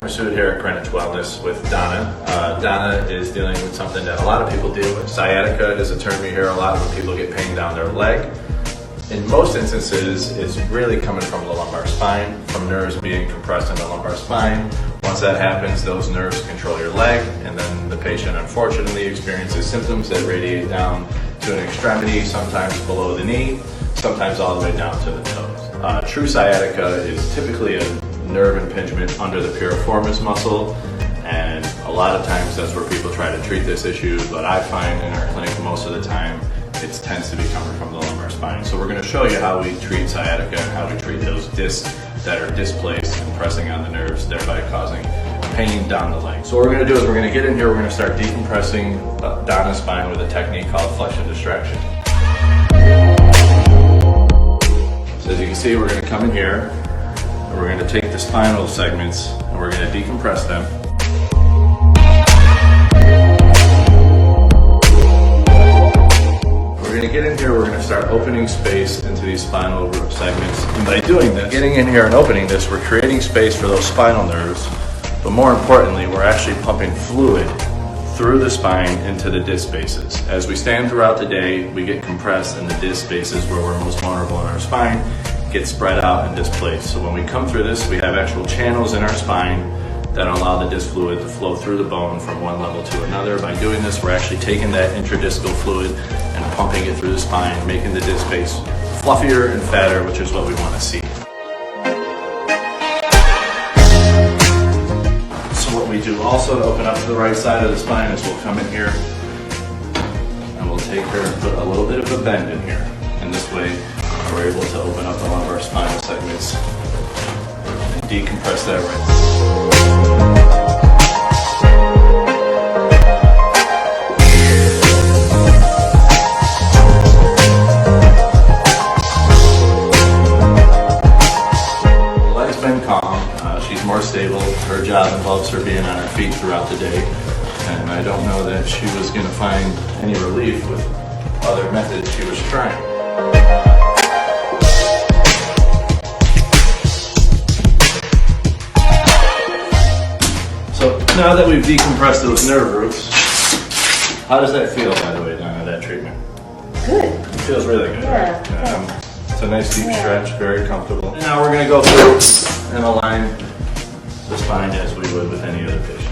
Massoud here at Greenwich Wellness with Donna. Donna is dealing with something that a lot of people deal with. Sciatica is a term you hear a lot when people get pain down their leg. In most instances, it's really coming from the lumbar spine, from nerves being compressed in the lumbar spine. Once that happens, those nerves control your leg, and then the patient unfortunately experiences symptoms that radiate down to an extremity, sometimes below the knee, sometimes all the way down to the toes. True sciatica is typically a nerve impingement under the piriformis muscle, and a lot of times that's where people try to treat this issue, but I find in our clinic most of the time it tends to be coming from the lumbar spine. So we're going to show you how we treat sciatica and how we treat those discs that are displaced and pressing on the nerves, thereby causing pain down the leg. So what we're going to do is we're going to get in here, we're going to start decompressing Donna's spine with a technique called flexion distraction. So as you can see, we're going to come in here and we're going to take the spinal segments and we're going to decompress them. We're going to get in here, we're going to start opening space into these spinal segments. And by doing this, getting in here and opening this, we're creating space for those spinal nerves, but more importantly, we're actually pumping fluid through the spine into the disc spaces. As we stand throughout the day, we get compressed and the disc spaces where we're most vulnerable in our spine get spread out and displaced. So when we come through this, we have actual channels in our spine that allow the disc fluid to flow through the bone from one level to another. By doing this, we're actually taking that intradiscal fluid and pumping it through the spine, making the disc space fluffier and fatter, which is what we want to see. So what we do also to open up to the right side of the spine is we'll come in here and we'll take her and put a little bit of a bend in here. And this way, we're able to open up the lumbar spinal segments and decompress that right. She's more stable. Her job involves her being on her feet throughout the day, and I don't know that she was going to find any relief with other methods she was trying. So now that we've decompressed those nerve roots, how does that feel, by the way, Donna, that treatment? Good. It feels really good, yeah, right? yeah. It's a nice deep stretch, very comfortable. And now we're going to go through and align the spine as we would with any other patient.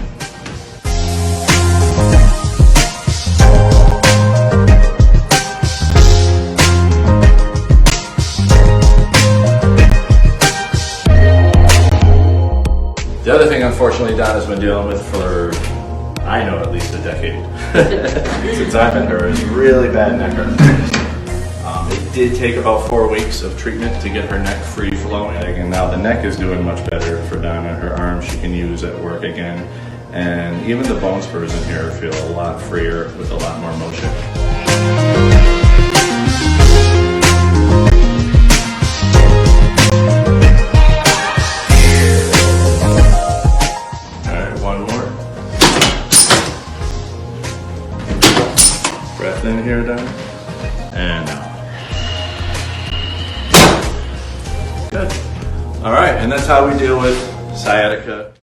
The other thing, unfortunately, Donna's been dealing with for, I know, at least a decade, since I've been her, is really bad neck arthritis. It did take about 4 weeks of treatment to get her neck free flowing, and now the neck is doing much better for Donna. Her arms she can use at work again, and even the bone spurs in here feel a lot freer with a lot more motion. Alright, one more. Breath in here, Donna, and out. Good. All right, and that's how we deal with sciatica.